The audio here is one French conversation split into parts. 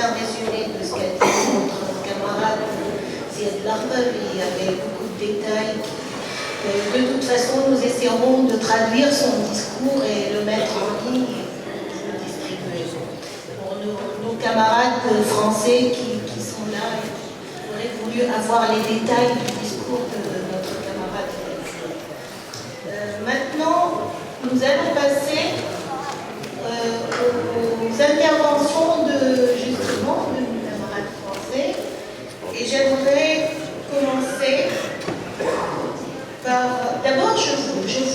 un résumé de ce qu'a dit notre camarade Ziad Larbeuf. Il y avait beaucoup de détails. De toute façon, nous essaierons de traduire son discours et le mettre en ligne et le distribuer. Pour nos camarades français qui sont là, j'aurais voulu avoir les détails du discours de notre camarade. Maintenant, nous allons passer aux interventions justement de nos camarades français. Et j'aimerais commencer par... D'abord, je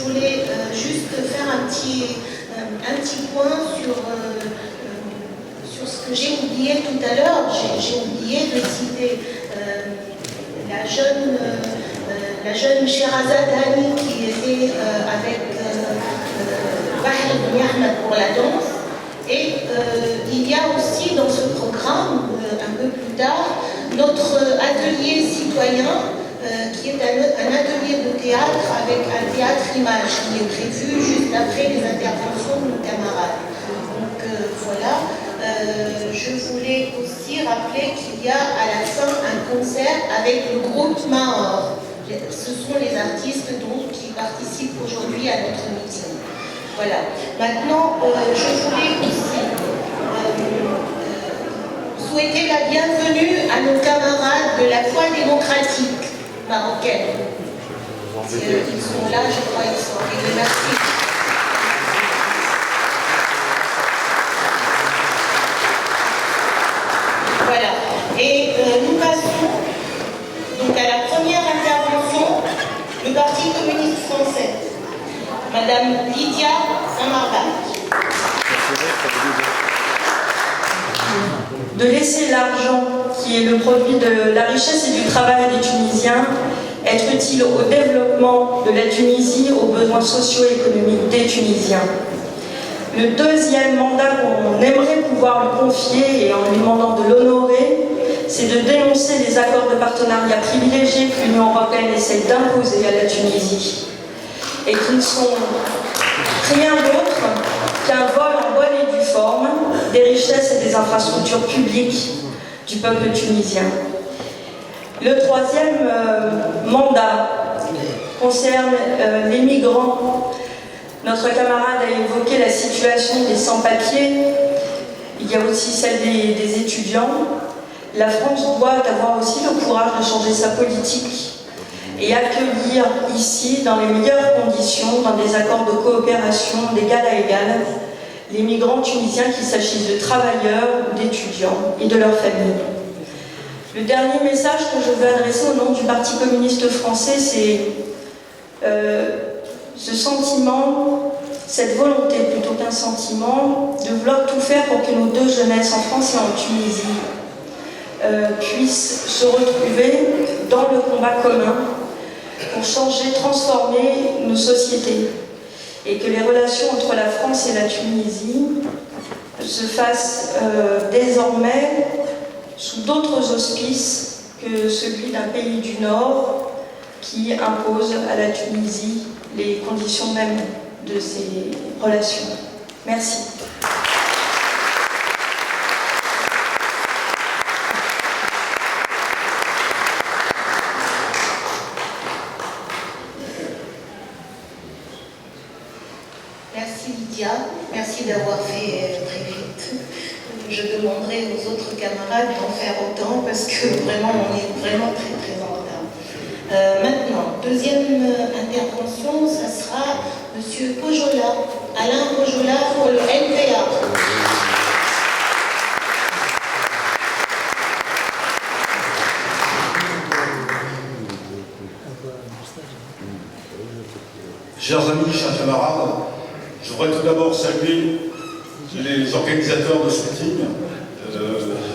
voulais juste faire un petit point sur ce que j'ai oublié tout à l'heure. J'ai oublié de citer la jeune Sherazade Hani qui était avec Bahr ibn Ahmed pour la danse. Et il y a aussi dans ce programme, un peu plus tard, notre atelier citoyen, qui est un atelier de théâtre avec un théâtre-image qui est prévu juste après les interventions de nos camarades. Donc voilà, je voulais aussi rappeler qu'il y a à la fin un concert avec le groupe Mahor. Ce sont les artistes donc, qui participent aujourd'hui à notre meeting. Voilà. Maintenant, je voulais aussi souhaiter la bienvenue à nos camarades de la foi démocratique marocaine. Ils sont là, je crois, ils sont arrivés. Merci. Voilà. Et nous passons donc à la première intervention, le Parti communiste français. Madame Lydia Saint-Marbac. De laisser l'argent, qui est le produit de la richesse et du travail des Tunisiens, être utile au développement de la Tunisie, aux besoins socio-économiques des Tunisiens. Le deuxième mandat qu'on aimerait pouvoir lui confier, et en lui demandant de l'honorer, c'est de dénoncer les accords de partenariat privilégiés que l'Union européenne essaie d'imposer à la Tunisie, et qui ne sont rien d'autre qu'un vol en bonne et due forme des richesses et des infrastructures publiques du peuple tunisien. Le troisième mandat concerne les migrants. Notre camarade a évoqué la situation des sans-papiers. Il y a aussi celle des étudiants. La France doit avoir aussi le courage de changer sa politique et accueillir ici, dans les meilleures conditions, dans des accords de coopération d'égal à égal, les migrants tunisiens, qu'il s'agisse de travailleurs ou d'étudiants et de leurs familles. Le dernier message que je veux adresser au nom du Parti communiste français, c'est ce sentiment, cette volonté plutôt qu'un sentiment, de vouloir tout faire pour que nos deux jeunesses, en France et en Tunisie, puissent se retrouver dans le combat commun pour changer, transformer nos sociétés, et que les relations entre la France et la Tunisie se fassent désormais sous d'autres auspices que celui d'un pays du Nord qui impose à la Tunisie les conditions mêmes de ces relations. Merci. Merci Lydia, merci d'avoir fait très vite. Je demanderai aux autres camarades d'en faire autant parce que vraiment on est vraiment très en retard. Maintenant, deuxième intervention, ça sera M. Pojola, Alain Pojola pour le NPA. Chers amis, chers camarades, je voudrais tout d'abord saluer les organisateurs de ce meeting.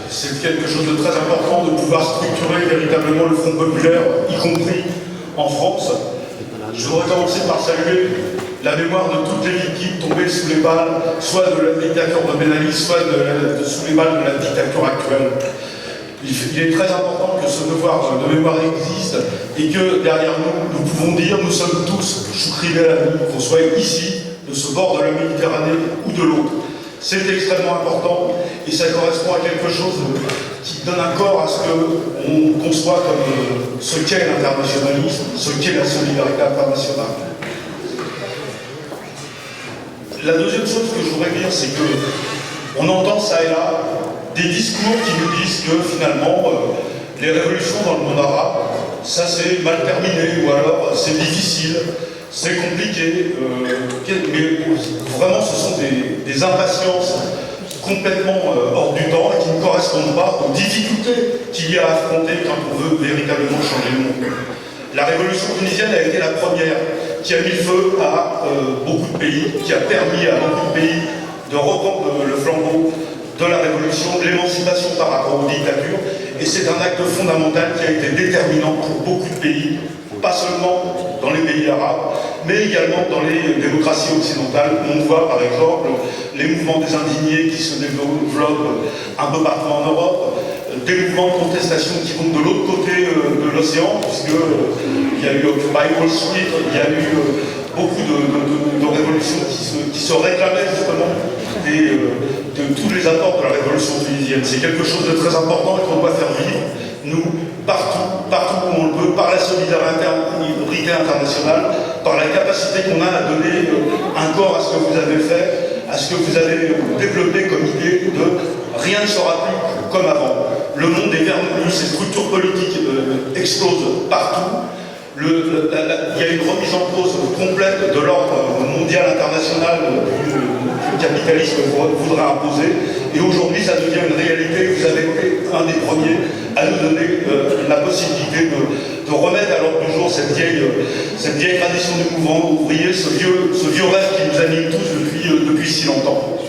C'est quelque chose de très important de pouvoir structurer véritablement le Front populaire, y compris en France. Je voudrais commencer par saluer la mémoire de toutes les victimes tombées sous les balles, soit de la dictature de Ben Ali, soit sous les balles de la dictature actuelle. Il est très important que ce devoir de mémoire existe et que derrière nous, nous pouvons dire nous sommes tous choukri bel amis, qu'on soit ici, de ce bord de la Méditerranée ou de l'autre. C'est extrêmement important et ça correspond à quelque chose qui donne un corps à ce qu'on conçoit comme ce qu'est l'internationalisme, ce qu'est la solidarité internationale. La deuxième chose que je voudrais dire, c'est qu'on entend ça et là des discours qui nous disent que finalement les révolutions dans le monde arabe, ça c'est mal terminé, ou alors c'est difficile, c'est compliqué, mais vraiment ce sont des impatiences complètement hors du temps et qui ne correspondent pas aux difficultés qu'il y a à affronter quand on veut véritablement changer le monde. La révolution tunisienne a été la première qui a mis le feu à beaucoup de pays, qui a permis à beaucoup de pays de reprendre le flambeau de la révolution, de l'émancipation par rapport aux dictatures, et c'est un acte fondamental qui a été déterminant pour beaucoup de pays, pas seulement dans les pays arabes, mais également dans les démocraties occidentales. On voit par exemple les mouvements des indignés qui se développent un peu partout en Europe, des mouvements de contestation qui vont de l'autre côté de l'océan, puisqu'il y a eu Occupy Wall Street, il y a eu beaucoup de révolutions qui se réclamaient justement de tous les apports de la révolution tunisienne. C'est quelque chose de très important et qu'on doit faire vivre, nous, partout où on le peut, par la solidarité internationale, par la capacité qu'on a à donner un corps à ce que vous avez fait, à ce que vous avez développé comme idée de rien ne sera plus comme avant. Le monde est vermenu, ces structures politiques explosent partout. Il y a une remise en cause complète de l'ordre mondial international que le capitalisme voudrait imposer. Et aujourd'hui, ça devient une réalité. Vous avez été un des premiers à nous donner la possibilité de remettre à l'ordre du jour cette vieille tradition du mouvement ouvrier, ce vieux rêve qui nous anime tous depuis si longtemps.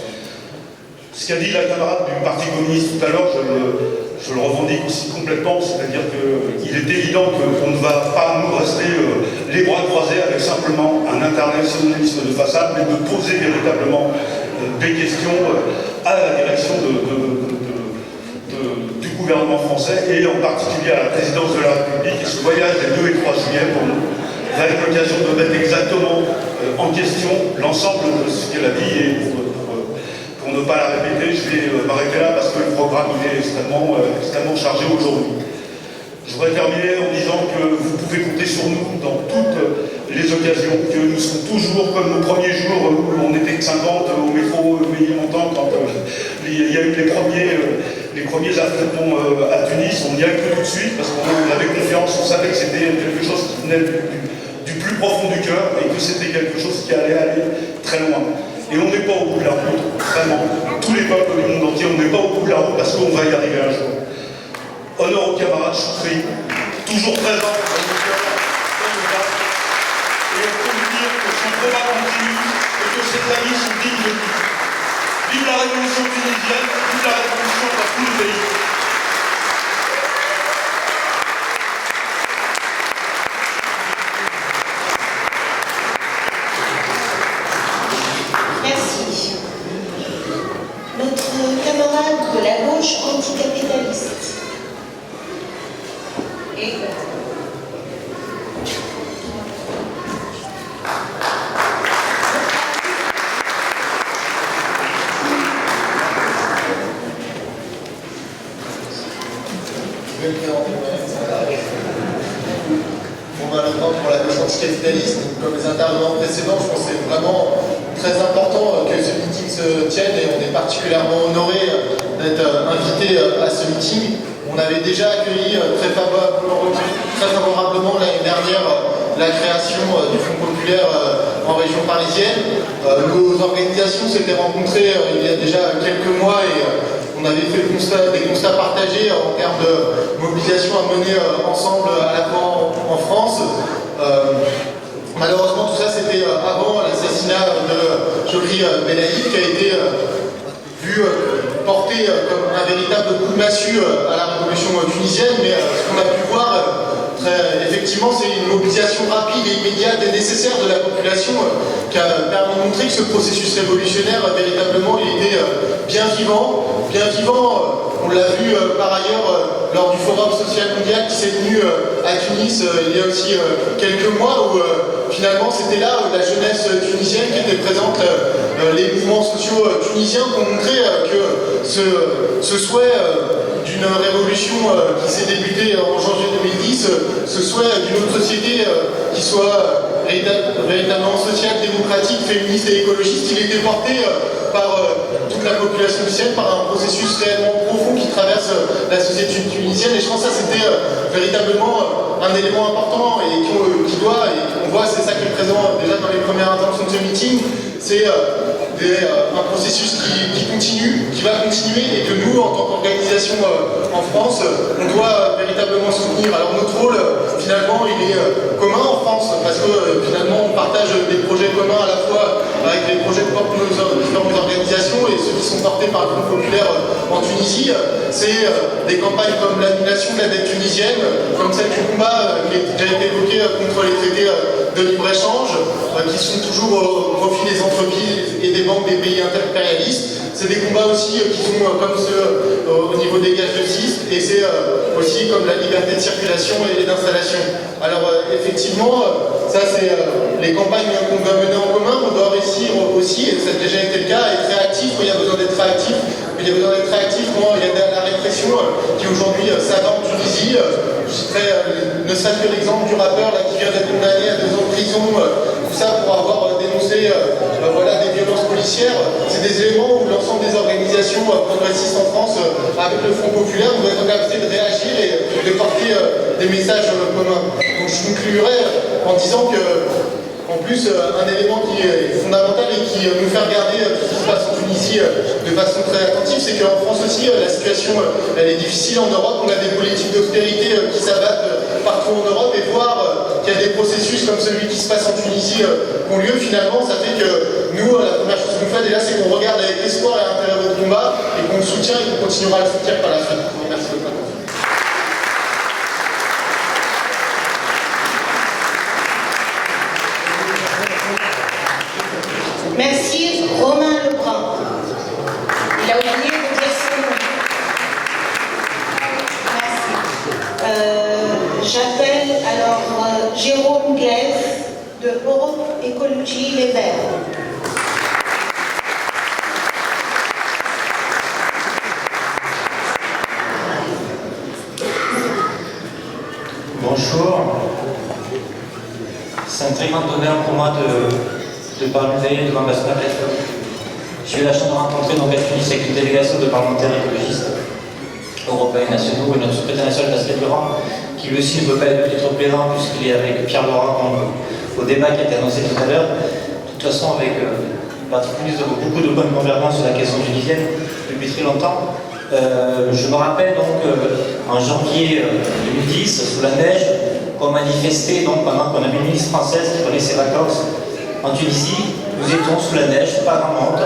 Ce qu'a dit la camarade du Parti communiste tout à l'heure, je le revendique aussi complètement, c'est-à-dire qu'il est évident qu'on ne va pas nous rester les bras croisés avec simplement un internationalisme de façade, mais de poser véritablement des questions à la direction du gouvernement français et en particulier à la présidence de la République. Et ce voyage des 2 et 3 juillet pour nous va être l'occasion de mettre exactement en question l'ensemble de ce qu'elle a dit. Et pour ne pas la répéter, je vais m'arrêter là parce que le programme il est extrêmement chargé aujourd'hui. Je voudrais terminer en disant que vous pouvez compter sur nous dans toutes les occasions, que nous serons toujours comme nos premiers jours où on était que 50 au métro Ménilmontant quand il y a eu les premiers affrontements à Tunis. On y a cru tout de suite parce qu'on avait confiance, on savait que c'était quelque chose qui venait du plus profond du cœur et que c'était quelque chose qui allait aller très loin. Et on n'est pas au bout de la route, vraiment. Tous les peuples du monde entier, on n'est pas au bout de la route parce qu'on va y arriver un jour. Honneur aux camarades Choukri, toujours présents dans nos cœurs, et on peut lui dire que son combat continue et que ses amis sont dignes de lui. Vive la révolution tunisienne, vive la révolution dans tout le pays. Merci. Notre camarade de la gauche anticapitaliste. Et pour la gauche anticapitaliste, comme les intervenants précédents, je pense que c'est vraiment très important que ce meeting se tienne et on est particulièrement honoré d'être invité à ce meeting. On avait déjà accueilli très favorablement l'année dernière la création du Fonds populaire en région parisienne. Nos organisations s'étaient rencontrées il y a déjà quelques mois et on avait fait des constats partagés en termes de mobilisation à mener ensemble à la fois en France. Malheureusement, tout ça c'était avant l'assassinat de Chokri Belaïd qui a été vu porté comme un véritable coup de massue à la révolution tunisienne, mais ce qu'on a pu voir effectivement c'est une mobilisation rapide et immédiate et nécessaire de la population qui a permis de montrer que ce processus révolutionnaire véritablement il était bien vivant, on l'a vu par ailleurs lors du Forum social mondial qui s'est tenu à Tunis il y a aussi quelques mois où finalement c'était là la jeunesse tunisienne qui était présente les mouvements sociaux tunisiens pour montrer que ce souhait d'une révolution qui s'est débutée en janvier 2010, ce souhait d'une autre société qui soit véritablement sociale, démocratique, féministe et écologiste, il était porté par toute la population tunisienne, par un processus réellement profond qui traverse la société tunisienne. Et je pense que ça, c'était véritablement un élément important et qui doit, et on voit, c'est ça qui est présent déjà dans les premières intentions de ce meeting, c'est un processus qui continue, qui va continuer et que nous, en tant qu'organisation en France, on doit véritablement soutenir. Alors notre rôle, finalement, il est commun en France, parce que finalement, on partage des projets communs à la fois avec les projets que portent nos différentes organisations et ceux qui sont portés par le Front populaire en Tunisie. C'est des campagnes comme l'annulation de la dette tunisienne, comme celle du combat qui a déjà été évoqué contre les traités de libre-échange, qui sont toujours au profit des entreprises et des banques des pays impérialistes. C'est des combats aussi qui sont comme ceux au niveau des gages de schiste, et c'est aussi comme la liberté de circulation et d'installation. Alors effectivement, ça c'est les campagnes qu'on doit mener en commun, on doit réussir aussi, et ça a déjà été le cas, être réactif quand il y a besoin d'être réactif. Il y a besoin d'être réactif quand il y a la répression qui aujourd'hui s'abat en Tunisie. Je citerai ne serait-ce que l'exemple du rappeur là, qui vient d'être condamné à 2 ans de prison, tout ça pour avoir dénoncé voilà, des violences policières. C'est des éléments où l'ensemble des organisations progressistes en France, avec le Front populaire, doit être en capacité de réagir et de porter des messages communs. Donc je conclurai en disant que en plus, un élément qui est fondamental et qui nous fait regarder tout ce qui se passe en Tunisie de façon très attentive, c'est qu'en France aussi, la situation elle est difficile en Europe. On a des politiques d'austérité qui s'abattent partout en Europe, et voir qu'il y a des processus comme celui qui se passe en Tunisie qui ont lieu, finalement, ça fait que nous, la première chose qu'on fait déjà, c'est qu'on regarde avec espoir et intérêt votre combat et qu'on le soutient et qu'on continuera à le soutenir par la suite. Merci beaucoup. Merci, Romain Lebrun. Il a oublié de dire son nom. Merci. J'appelle alors Jérôme Glaise de Europe Écologie Les Verts. Bonjour. C'est un très grand honneur pour moi de parler de l'ambassadeur Lettre. J'ai eu la chance de rencontrer donc à Tunis avec une délégation de parlementaires écologistes européens et nationaux et notre secrétaire national Pascal Durand, qui lui aussi ne peut pas être trop présent puisqu'il est avec Pierre Laurent au débat qui a été annoncé tout à l'heure. De toute façon, avec le Parti communiste, nous avons beaucoup de bonnes convergences sur la question tunisienne depuis très longtemps. Je me rappelle donc en janvier 2010, sous la neige, qu'on manifestait donc pendant qu'on avait une ministre française qui prenait ses vacances en Tunisie. Nous étions sous la neige, pas grand monde.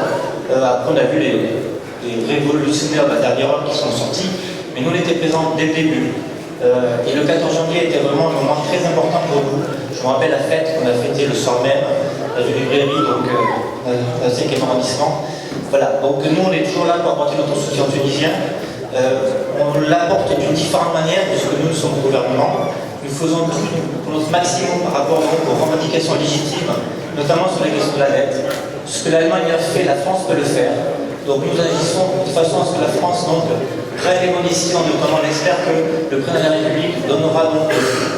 Après, on a vu les révolutionnaires de la dernière heure qui sont sortis, mais nous on était présents dès le début. Et le 14 janvier était vraiment un moment très important pour nous. Je me rappelle la fête qu'on a fêtée le soir même dans une librairie, donc dans le 5e arrondissement. Voilà, donc nous on est toujours là pour apporter notre soutien tunisien. On l'apporte d'une différente manière puisque nous sommes au gouvernement. Nous faisons tout pour notre maximum par rapport donc, aux revendications légitimes, notamment sur la question de la dette. Ce que l'Allemagne a fait, la France peut le faire. Donc nous agissons de façon à ce que la France prenne les bonnes décisions, notamment on espère que le président de la République donnera donc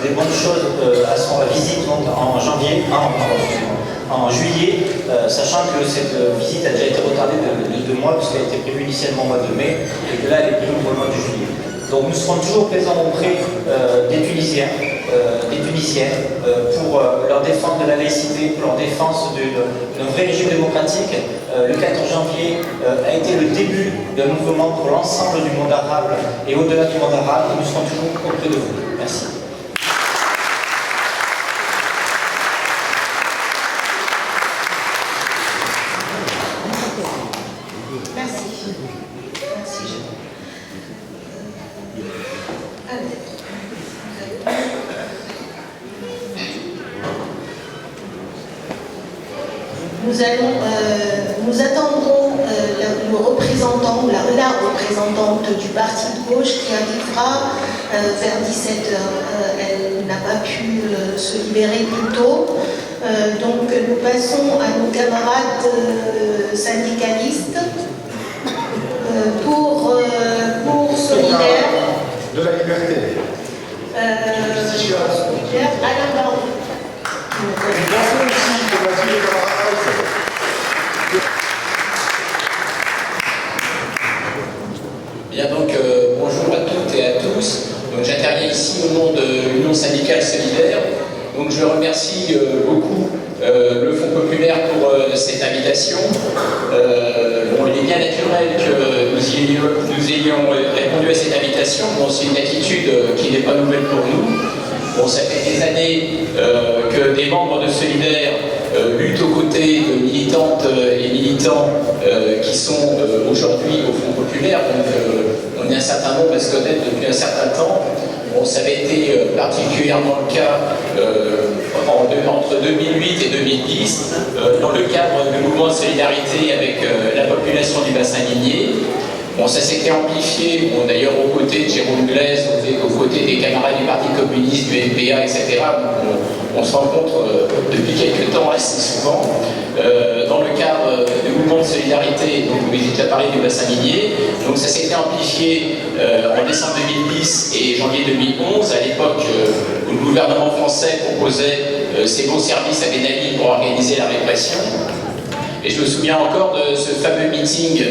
des bonnes choses à son visite donc, en juillet, sachant que cette visite a déjà été retardée de 2 mois puisqu'elle a été prévue initialement au mois de mai et que là elle est prévue pour le mois de juillet. Donc nous serons toujours présents auprès des Tunisiens, des Tunisiennes, pour leur défense de la laïcité, pour leur défense d'un vrai régime démocratique. Le 14 janvier a été le début d'un mouvement pour l'ensemble du monde arabe et au-delà du monde arabe, et nous serons toujours auprès de vous. Merci. Nous attendrons le représentant ou la représentante du parti de gauche qui arrivera vers 17h. Elle n'a pas pu se libérer plus tôt. Donc nous passons à nos camarades syndicalistes pour Solidaire. De la liberté. Solidaire, Alain Barou. Merci aussi, merci les camarades. Bien donc, bonjour à toutes et à tous. Donc j'interviens ici au nom de l'Union syndicale solidaire. Donc je remercie beaucoup le Fonds populaire pour cette invitation. Bon, il est bien naturel que nous ayons répondu à cette invitation. Bon, c'est une attitude qui n'est pas nouvelle pour nous. Bon, ça fait des années que des membres de Solidaire luttent aux côtés de militantes et militants qui sont aujourd'hui au Front populaire. Donc on est un certain nombre à se connaître depuis un certain temps. Bon, ça avait été particulièrement le cas entre 2008 et 2010 dans le cadre du mouvement de solidarité avec la population du bassin minier. Bon, ça s'était amplifié, bon, d'ailleurs aux côtés de Jérôme Glaise, aux côtés des camarades du Parti communiste, du NPA, etc. On se rencontre depuis quelques temps assez souvent. Dans le cadre du mouvement de solidarité, donc vous avez déjà parlé du bassin minier, donc ça s'était amplifié en décembre 2010 et janvier 2011, à l'époque où le gouvernement français proposait ses bons services à Ben Ali pour organiser la répression. Et je me souviens encore de ce fameux meeting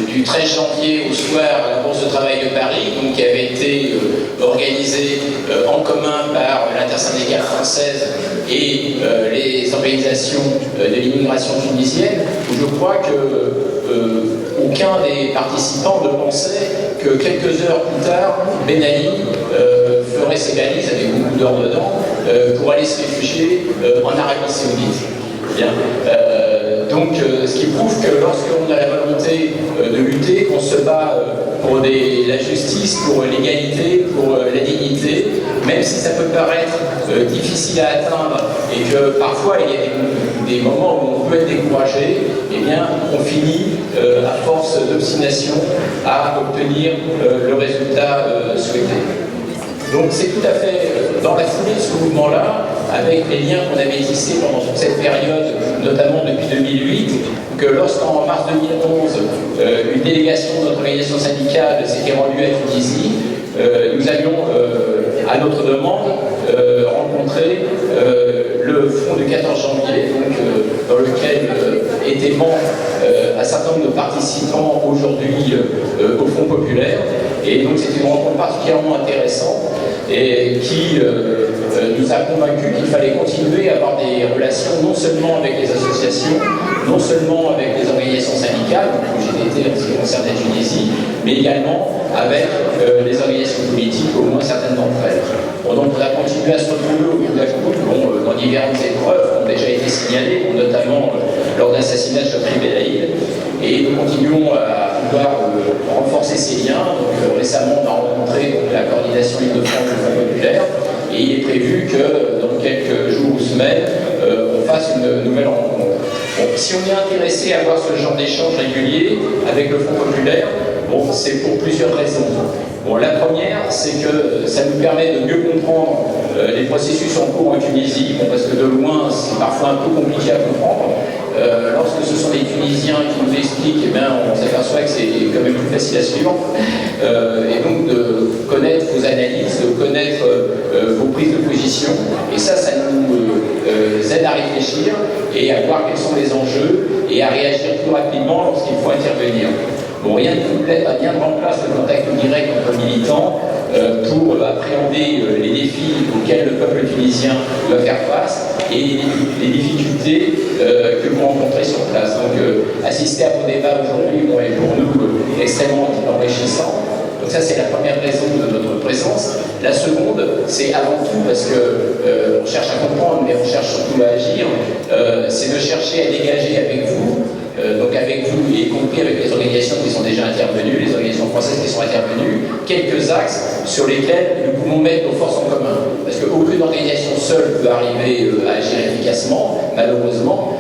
du 13 janvier au soir à la Bourse de Travail de Paris, donc, qui avait été organisé en commun par l'intersyndicale française et les organisations de l'immigration tunisienne, où je crois que aucun des participants ne pensait que quelques heures plus tard, Ben Ali ferait ses valises avec beaucoup d'or dedans pour aller se réfugier en Arabie Saoudite. Bien. Donc, ce qui prouve que lorsqu'on a la volonté de lutter, on se bat pour la justice, pour l'égalité, pour la dignité, même si ça peut paraître difficile à atteindre et que parfois il y a des moments où on peut être découragé, eh bien, on finit, à force d'obstination, à obtenir le résultat souhaité. Donc c'est tout à fait dans la foulée de ce mouvement-là, avec les liens qu'on avait tissés pendant toute cette période, notamment depuis 2008, que lorsqu'en mars 2011, une délégation de notre organisation syndicale s'était rendue à Tunisie, nous avions, à notre demande, rencontré le front du 14 janvier, donc, dans lequel étaient membres un certain nombre de participants aujourd'hui au Front populaire. Et donc c'était une rencontre particulièrement intéressante et qui nous a convaincus qu'il fallait continuer à avoir des relations non seulement avec les associations, non seulement avec les organisations syndicales, donc le GDT en ce qui concerne la Tunisie, mais également avec les organisations politiques, au moins certaines d'entre elles. Bon, donc on a continué à se retrouver au bout d'un coup dans diverses épreuves qui ont déjà été signalées, notamment lors de l'assassinat de Chokri Belaïd, et nous continuons à vouloir renforcer ces liens. Donc, récemment, on a rencontré la coordination Île-de-France du Front populaire, et il est prévu que dans quelques jours ou semaines, on fasse une nouvelle rencontre. Bon, si on est intéressé à avoir ce genre d'échange régulier avec le Front populaire, bon, c'est pour plusieurs raisons. Bon, la première, c'est que ça nous permet de mieux comprendre les processus en cours en Tunisie, bon, parce que de loin, c'est parfois un peu compliqué à comprendre. Lorsque ce sont les Tunisiens qui nous expliquent, eh bien, on s'aperçoit que c'est quand même plus facile à suivre. Et donc de connaître vos analyses, de connaître vos prises de position. Et ça nous aide à réfléchir et à voir quels sont les enjeux et à réagir plus rapidement lorsqu'il faut intervenir. Bon, rien ne remplace le contact direct entre militants pour appréhender les défis auxquels le peuple tunisien doit faire face et les difficultés que vous rencontrez sur place. Donc, assister à vos débats aujourd'hui est pour nous extrêmement enrichissant. Donc ça, c'est la première raison de notre présence. La seconde, c'est avant tout parce que on cherche à comprendre, mais on cherche surtout à agir, c'est de chercher à dégager avec vous, donc avec vous, y compris avec les organisations qui sont déjà intervenues, les organisations françaises qui sont intervenues, quelques axes sur lesquels nous pouvons mettre nos forces en commun. Parce qu'aucune organisation seule peut arriver à agir efficacement, malheureusement.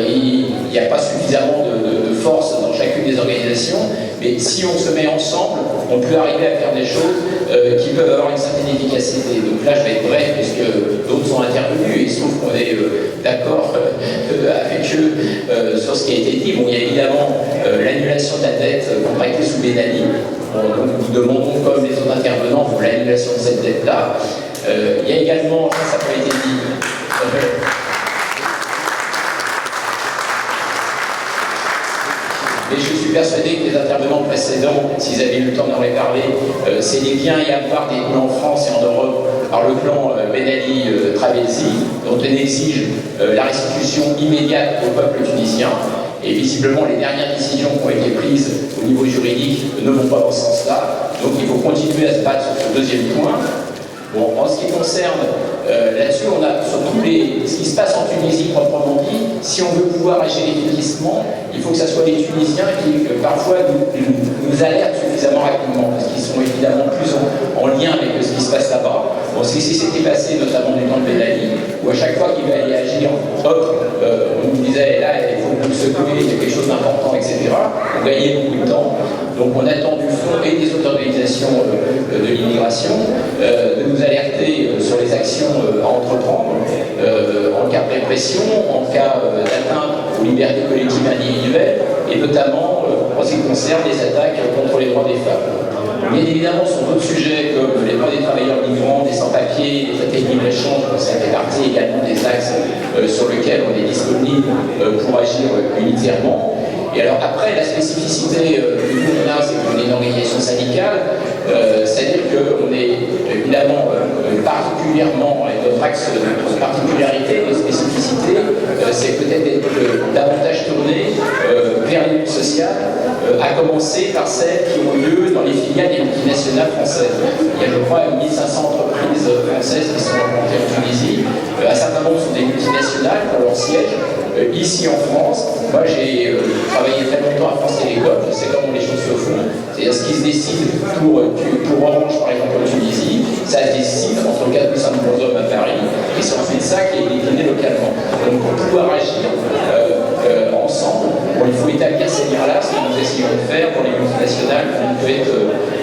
Il n'y a pas suffisamment de force dans chacune des organisations, mais si on se met ensemble, on peut arriver à faire des choses qui peuvent avoir une certaine efficacité. Donc là, je vais être bref, puisque d'autres sont intervenus, et il se trouve qu'on est d'accord avec eux sur ce qui a été dit. Bon, il y a évidemment l'annulation de la dette contractée sous Ben Ali. Donc nous demandons, comme les autres intervenants, pour l'annulation de cette dette-là. Il y a également, ça n'a pas été dit, et je suis persuadé que les intervenants précédents, s'ils avaient eu le temps d'en parler, c'est les biens et avoirs détenus en France et en Europe par le clan Ben Ali Travelsi, dont on exige la restitution immédiate au peuple tunisien. Et visiblement, les dernières décisions qui ont été prises au niveau juridique ne vont pas dans ce sens-là. Donc il faut continuer à se battre sur ce deuxième point. Bon, en ce qui concerne, là-dessus, on a surtout ce qui se passe en Tunisie proprement dit. Si on veut pouvoir agir efficacement, il faut que ce soit les Tunisiens qui, parfois, nous alertent suffisamment rapidement, parce qu'ils sont évidemment plus en lien avec ce qui se passe là-bas. Bon, ce qui s'était passé, notamment du temps de Ben Ali, où à chaque fois qu'il allait agir, hop, on nous disait, là, il faut que vous secouez, il y a quelque chose d'important, etc. On gagnait beaucoup de temps. Donc on attend du Fonds et des autres organisations de l'immigration de nous alerter sur les actions à entreprendre en cas de répression, en cas d'atteinte aux libertés collectives individuelles, et notamment en ce qui concerne les attaques contre les droits des femmes. Bien évidemment, sur d'autres sujets comme les droits des travailleurs migrants, des sans-papiers, les traités de libre-échange, ça fait partie également des axes sur lesquels on est disponible pour agir unitairement. Et alors après, la spécificité du groupe là, c'est qu'on est une organisation syndicale, c'est-à-dire qu'on est évidemment particulièrement, et notre axe, notre particularité, notre spécificité, c'est peut-être d'être davantage tourné vers les luttes sociales, à commencer par celles qui ont lieu dans les filiales des multinationales françaises. Il y a, je crois, 1500 entreprises françaises qui sont implantées en Tunisie. Un certain nombre sont des multinationales pour leur siège ici en France. Moi, j'ai travaillé très longtemps à France Télécom, je sais comment les choses se font. C'est-à-dire ce qui se décide pour Orange, par exemple, en Tunisie, ça se décide entre 4 ou 5 grands hommes à Paris, et c'est ensuite ça qui est décliné localement. Donc, pour pouvoir agir ensemble, bon, il faut établir ces liens-là, ce que nous essayons de faire pour les multinationales qui peuvent être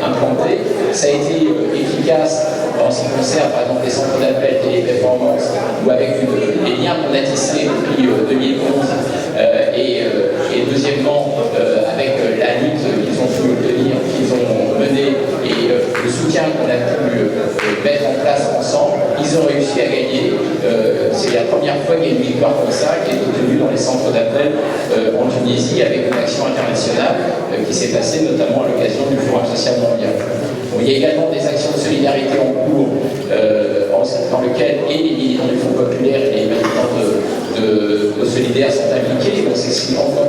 implantées. Ça a été efficace en ce qui concerne, par exemple, les centres d'appel Téléperformance, ou avec les liens qu'on a tissés depuis 2011, et deuxièmement, avec la lutte qu'ils ont pu obtenir, qu'ils ont menée, et le soutien qu'on a pu mettre en place ensemble, ils ont réussi à gagner. C'est la première fois qu'il y a une victoire comme ça qui est obtenue dans les centres d'appel en Tunisie, avec une action internationale qui s'est passée notamment à l'occasion du Forum social mondial. Bon, il y a également des actions de solidarité en cours dans lesquelles et les militants du Front populaire et les militants de Solidaires sont impliqués. Bon, en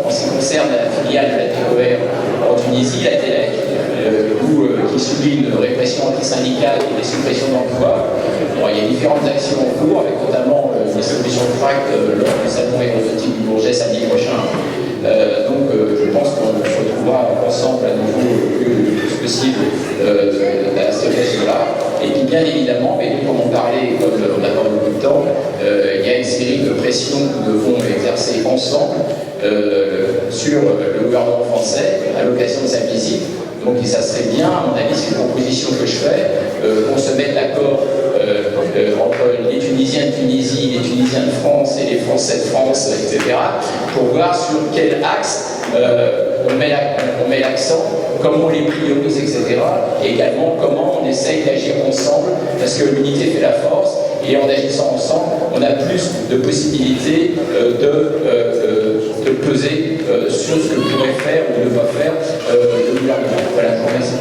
ce qui concerne la filiale de la TOR en Tunisie, la TELEC, qui subit une répression antisyndicale et des suppressions d'emplois. Bon, il y a différentes actions en cours, avec notamment une distribution de tracts lors du salon aéronautique du Bourget samedi prochain. Donc je pense qu'on se retrouvera ensemble à nouveau le plus possible à ce geste-là. Et puis bien évidemment, mais nous comme on parlait, comme on n'a pas beaucoup de temps, il y a une série de pressions que nous devons exercer ensemble sur le gouvernement français à l'occasion de sa visite. Donc ça serait bien, à mon avis, c'est une proposition que je fais, qu'on se mette d'accord entre les Tunisiens de Tunisie, les Tunisiens de France et les Français de France, etc., pour voir sur quel axe on met l'accent, comment on les priorise, etc., et également comment on essaye d'agir ensemble, parce que l'unité fait la force, et en agissant ensemble, on a plus de possibilités de peser sur ce que pourrait faire ou ne pas faire le gouvernement. Voilà, je vous remercie.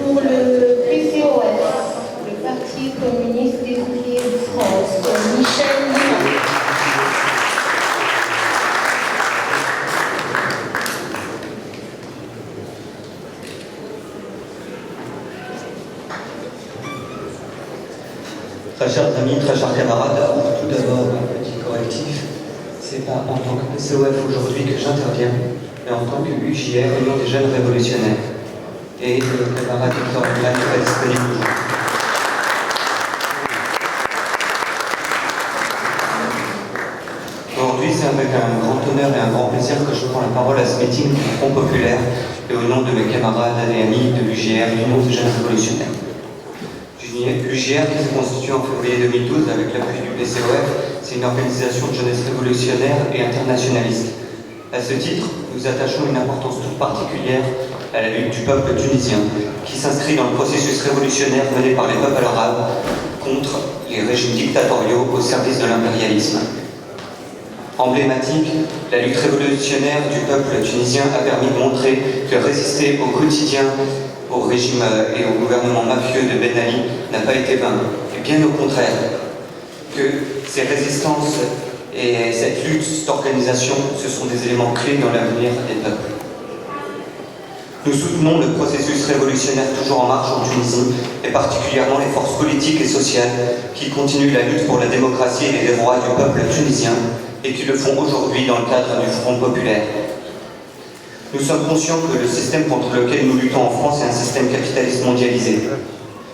Pour le PCOS, le Parti communiste des ouvriers de France, Michel Lima. Très chers amis, très chers camarades, tout d'abord un petit correctif. C'est pas en tant que PCOF aujourd'hui que j'interviens, mais en tant que UJR, Union des jeunes révolutionnaires. Et le camarade Victor Hugonet n'est pas disponible aujourd'hui. Aujourd'hui, c'est avec un grand honneur et un grand plaisir que je prends la parole à ce meeting du Front Populaire et au nom de mes camarades et amis de l'UJR, l'Union des jeunes révolutionnaires. L'UJR, qui s'est constituée en février 2012 avec l'appui du PCOF, c'est une organisation de jeunesse révolutionnaire et internationaliste. À ce titre, nous attachons une importance toute particulière à la lutte du peuple tunisien, qui s'inscrit dans le processus révolutionnaire mené par les peuples arabes contre les régimes dictatoriaux au service de l'impérialisme. Emblématique, la lutte révolutionnaire du peuple tunisien a permis de montrer que résister au quotidien au régime et au gouvernement mafieux de Ben Ali n'a pas été vain, et bien au contraire, que ces résistances et cette lutte, cette organisation, ce sont des éléments clés dans l'avenir des peuples. Nous soutenons le processus révolutionnaire toujours en marche en Tunisie, et particulièrement les forces politiques et sociales qui continuent la lutte pour la démocratie et les droits du peuple tunisien, et qui le font aujourd'hui dans le cadre du Front Populaire. Nous sommes conscients que le système contre lequel nous luttons en France est un système capitaliste mondialisé.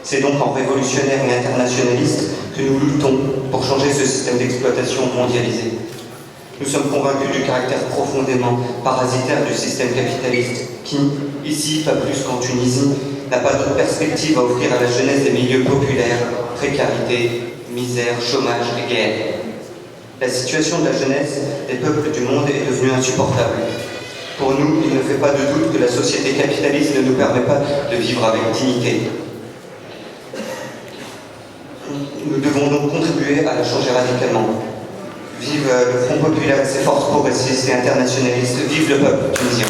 C'est donc en révolutionnaire et internationaliste que nous luttons pour changer ce système d'exploitation mondialisé. Nous sommes convaincus du caractère profondément parasitaire du système capitaliste qui, ici, pas plus qu'en Tunisie, n'a pas d'autre perspective à offrir à la jeunesse des milieux populaires, précarité, misère, chômage et guerre. La situation de la jeunesse des peuples du monde est devenue insupportable. Pour nous, il ne fait pas de doute que la société capitaliste ne nous permet pas de vivre avec dignité. Nous devons donc contribuer à la changer radicalement. Vive le Front Populaire et ses forces progressistes et internationalistes. Vive le peuple tunisien.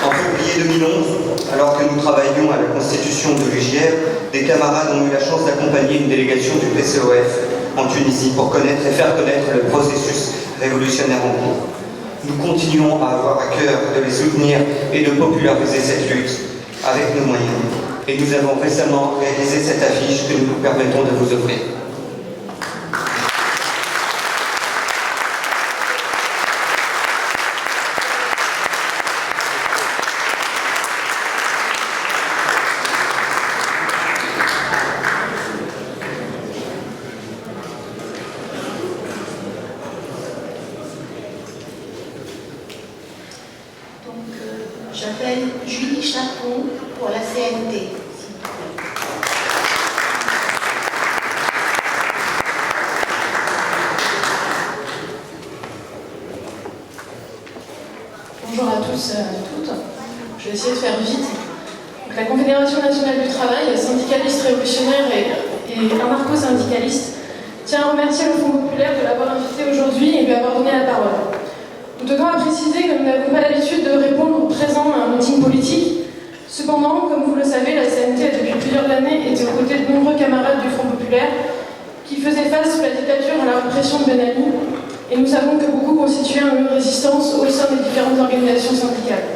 En février 2011, alors que nous travaillions à la constitution de l'UJR, des camarades ont eu la chance d'accompagner une délégation du PCOF en Tunisie pour connaître et faire connaître le processus révolutionnaire en cours. Nous continuons à avoir à cœur de les soutenir et de populariser cette lutte avec nos moyens. Et nous avons récemment réalisé cette affiche que nous nous permettons de vous offrir. J'appelle Julie Chapon pour la CNT. Bonjour à tous et à toutes. Je vais essayer de faire vite. Donc, la Confédération nationale du travail, syndicaliste révolutionnaire et anarcho-syndicaliste, tient à remercier le Front Populaire de l'avoir invité aujourd'hui et lui avoir donné la parole. Nous tenons à préciser que nous n'avons pas l'habitude de répondre présent à un meeting politique. Cependant, comme vous le savez, la CNT a depuis plusieurs années été aux côtés de nombreux camarades du Front Populaire qui faisaient face sous la dictature à la répression de Ben Ali, et nous savons que beaucoup constituaient un mur de résistance au sein des différentes organisations syndicales.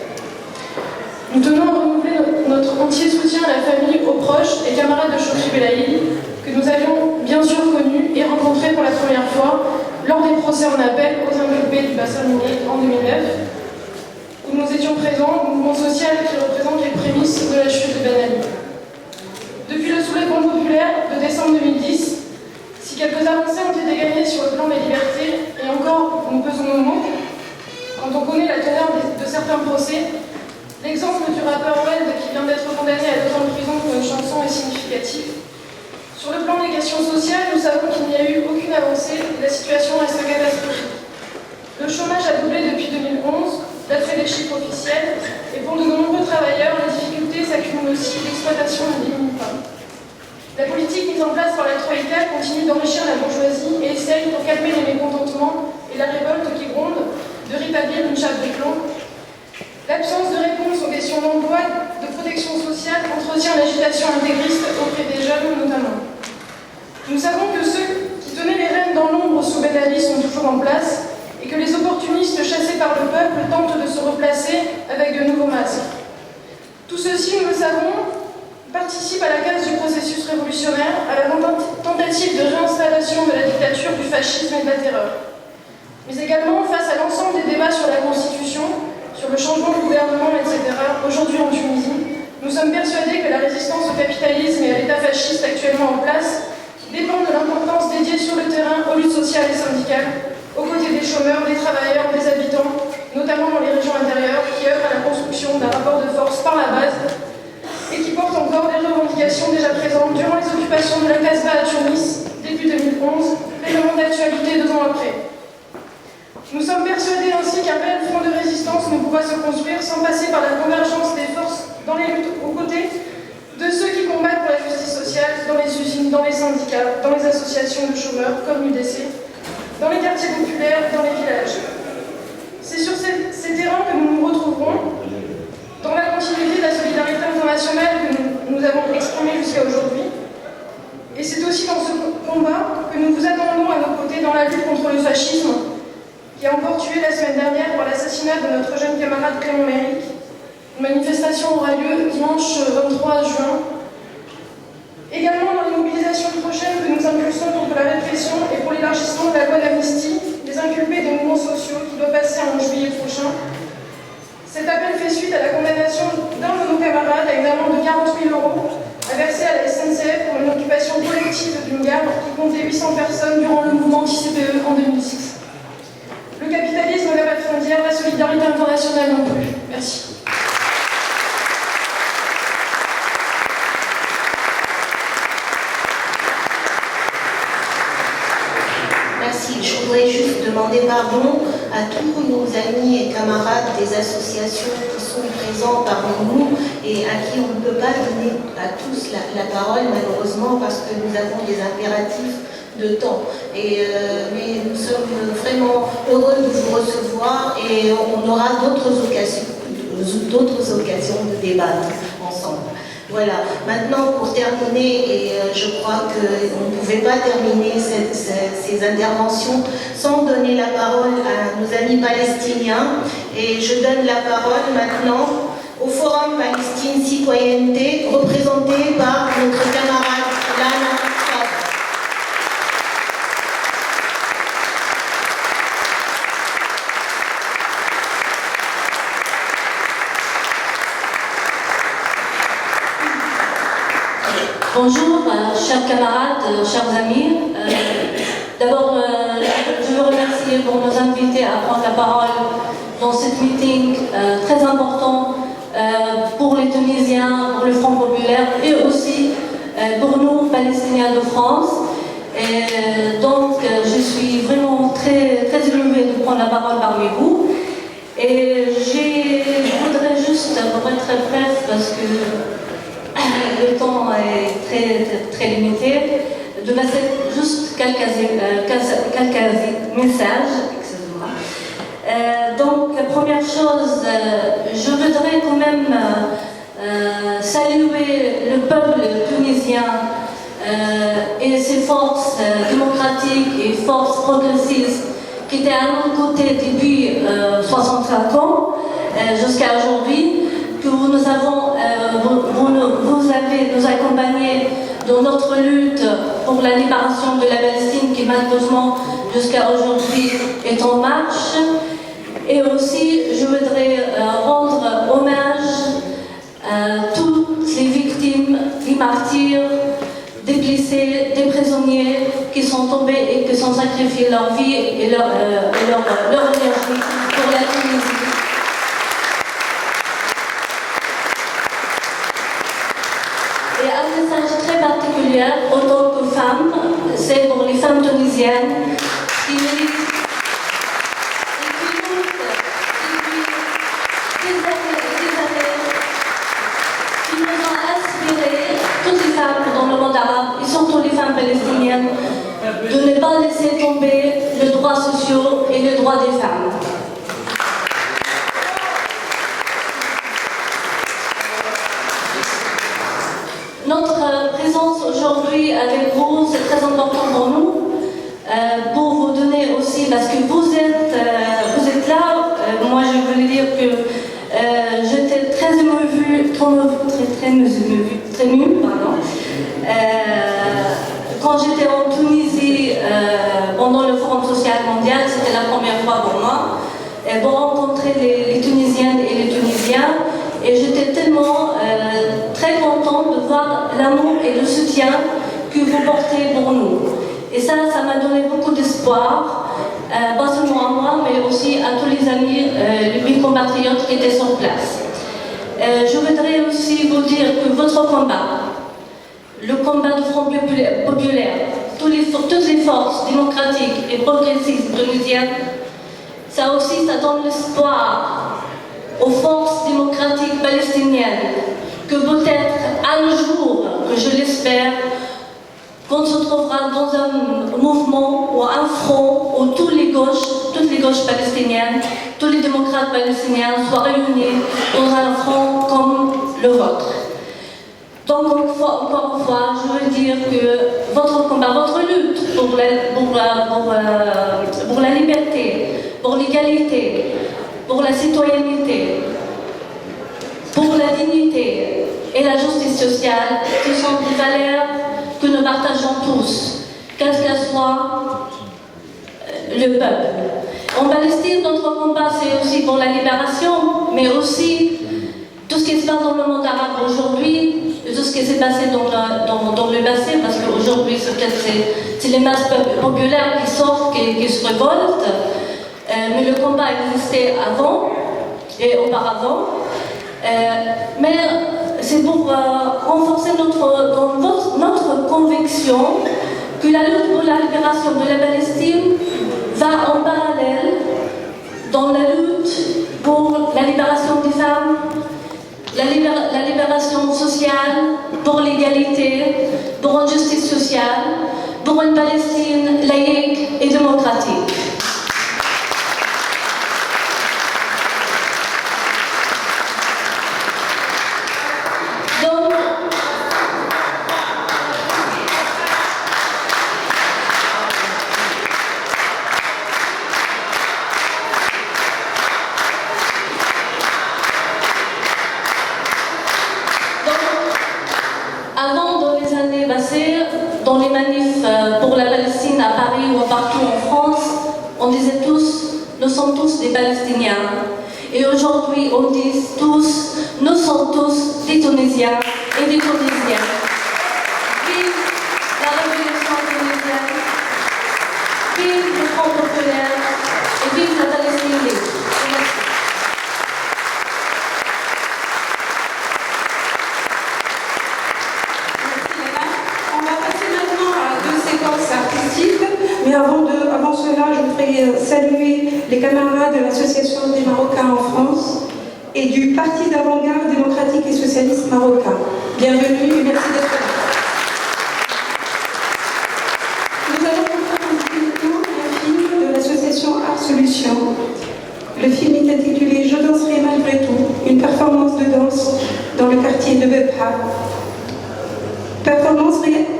Nous tenons à renouveler notre entier soutien à la famille, aux proches et camarades de Chokri Belaïli, que nous avions bien sûr connus et rencontrés pour la première fois lors des procès en appel aux inculpés du bassin minier en 2009, où nous étions présents, mouvement social qui représente les prémices de la chute de Ben Ali. Depuis le soulèvement populaire de décembre 2010, si quelques avancées ont été gagnées sur le plan des libertés, et encore, nous pesons nos mots, quand on connaît la teneur de certains procès, l'exemple du rappeur Weld qui vient d'être condamné à 2 ans de prison pour une chanson est significatif. Sur le plan des questions sociales, nous savons qu'il n'y a eu aucune avancée et la situation reste catastrophique. Le chômage a doublé depuis 2011, d'après les chiffres officiels, et pour de nombreux travailleurs, les difficultés s'accumulent aussi, l'exploitation ne diminue pas. La politique mise en place par la Troïka continue d'enrichir la bourgeoisie et essaye, pour calmer les mécontentements et la révolte qui gronde, de rétablir une chape de plomb. L'absence de réponse aux questions d'emploi, de protection sociale entretient l'agitation intégriste auprès des jeunes notamment. Nous savons que ceux qui tenaient les rênes dans l'ombre sous Ben Ali sont toujours en place et que les opportunistes chassés par le peuple tentent de se replacer avec de nouveaux masques. Tout ceci, nous le savons, participe à la casse du processus révolutionnaire, à la tentative tentative de réinstallation de la dictature, du fascisme et de la terreur. Mais également face à l'ensemble des débats sur la Constitution, sur le changement de gouvernement, etc., aujourd'hui en Tunisie, nous sommes persuadés que la résistance au capitalisme et à l'État fasciste actuellement en place dépend de l'importance dédiée sur le terrain aux luttes sociales et syndicales, aux côtés des chômeurs, des travailleurs, des habitants, notamment dans les régions intérieures, qui œuvrent à la construction d'un rapport de force par la base et qui portent encore des revendications déjà présentes durant les occupations de la Casbah à Tunis, début 2011, pleinement d'actualité 2 ans après. Nous sommes persuadés ainsi qu'un réel front de résistance ne pourra se construire sans passer par la convergence des forces dans les luttes aux côtés de ceux qui combattent pour la justice sociale, dans les usines, dans les syndicats, dans les associations de chômeurs comme l'UDC, dans les quartiers populaires, dans les villages. C'est sur ces terrains que nous nous retrouverons, dans la continuité de la solidarité internationale que nous avons exprimée jusqu'à aujourd'hui. Et c'est aussi dans ce combat que nous vous attendons à nos côtés dans la lutte contre le fascisme, qui a encore tué la semaine dernière par l'assassinat de notre jeune camarade Clément Méric. Une manifestation aura lieu dimanche 23 juin. Également dans les mobilisations prochaines que nous impulsons contre la répression et pour l'élargissement de la loi d'amnistie des inculpés des mouvements sociaux qui doit passer en juillet prochain. Cet appel fait suite à la condamnation d'un de nos camarades à une amende de 40 000 € à verser à la SNCF pour une occupation collective d'une gare qui comptait 800 personnes durant le mouvement TICPE en 2006. Le capitalisme n'a pas de frontières, la solidarité internationale non plus. Merci. Merci. Je voudrais juste demander pardon à tous nos amis et camarades des associations qui sont présents parmi nous et à qui on ne peut pas donner à tous la parole malheureusement parce que nous avons des impératifs de temps. Mais nous sommes vraiment heureux de vous recevoir et on aura d'autres occasions de débattre ensemble. Voilà. Maintenant, pour terminer, et je crois qu'on ne pouvait pas terminer ces interventions sans donner la parole à nos amis palestiniens. Et je donne la parole maintenant au Forum Palestine Citoyenneté, représenté par notre camarade Lana. Bonjour, chers camarades, chers amis. D'abord, je veux remercier pour nous inviter à prendre la parole dans ce meeting très important pour les Tunisiens, pour le Front populaire et aussi pour nous, Palestiniens de France. Et donc, je suis vraiment très, très élevée de prendre la parole parmi vous. Et je voudrais juste, pour être très bref, parce que le temps est très, très limité, de passer juste quelques messages. Donc, première chose, je voudrais quand même saluer le peuple tunisien et ses forces démocratiques et forces progressistes qui étaient à nos côtés depuis 65 ans jusqu'à aujourd'hui, que vous avez nous accompagnés dans notre lutte pour la libération de la Palestine qui malheureusement jusqu'à aujourd'hui est en marche. Et aussi, je voudrais rendre hommage à toutes les victimes, les martyrs, des blessés, des prisonniers qui sont tombés et qui ont sacrifié leur vie et leur énergie pour la Tunisie. Et un message très particulier, en tant que femme, c'est pour les femmes tunisiennes qui méritent qui nous ont inspiré, toutes les femmes dans le monde arabe, et surtout les femmes palestiniennes, de ne pas laisser tomber les droits sociaux et les droits des femmes. Notre présence aujourd'hui avec vous, c'est très important pour nous, pour vous donner aussi, parce que vous êtes là, moi je voulais dire que j'étais très émue, très émue, pardon, quand j'étais en Et j'étais tellement très contente de voir l'amour et le soutien que vous portez pour nous. Et ça m'a donné beaucoup d'espoir, pas seulement à moi, mais aussi à tous les amis, mes compatriotes qui étaient sur place. Je voudrais aussi vous dire que votre combat, le combat du Front populaire, toutes les forces démocratiques et progressistes tunisiennes, ça donne l'espoir aux forces démocratiques palestiniennes que peut-être un jour, que je l'espère, qu'on se trouvera dans un mouvement ou un front où toutes les gauches palestiniennes, tous les démocrates palestiniens soient réunis dans un front comme le vôtre. Donc encore une fois, je veux dire que votre combat, votre lutte pour la liberté, pour l'égalité, pour la citoyenneté, pour la dignité et la justice sociale, ce sont des valeurs que nous partageons tous, quel que soit le peuple. En Palestine, notre combat, c'est aussi pour la libération, mais aussi tout ce qui se passe dans le monde arabe aujourd'hui, tout ce qui s'est passé dans le passé, parce qu'aujourd'hui, c'est les masses populaires qui sortent, qui se révoltent, mais le combat existait avant et auparavant. Mais c'est pour renforcer notre conviction que la lutte pour la libération de la Palestine va en parallèle dans la lutte pour la libération des femmes, la libération sociale, pour l'égalité, pour une justice sociale, pour une Palestine laïque et démocratique. Dans les manifs pour la Palestine à Paris ou partout en France, on disait tous, nous sommes tous des Palestiniens. Et aujourd'hui, on dit tous, nous sommes tous des Tunisiens et des Tunisiennes. Vive la révolution tunisienne, vive le Front populaire et vive la Palestine libre. Mais avant cela, je voudrais saluer les camarades de l'Association des Marocains en France et du Parti d'avant-garde démocratique et socialiste marocain. Bienvenue et merci d'être là. Nous allons vous présenter un film de l'association Art Solution. Le film est intitulé « Je danserai malgré tout », une performance de danse dans le quartier de Bebha.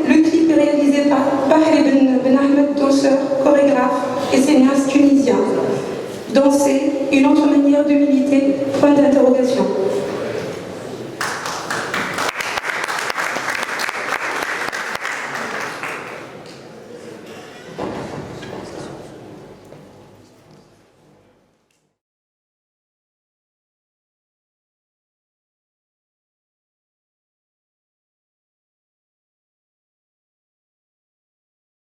Le clip est réalisé par Bahri Ben Ahmed, danseur, chorégraphe et cinéaste tunisien. Danser, une autre manière de militer, point d'interrogation.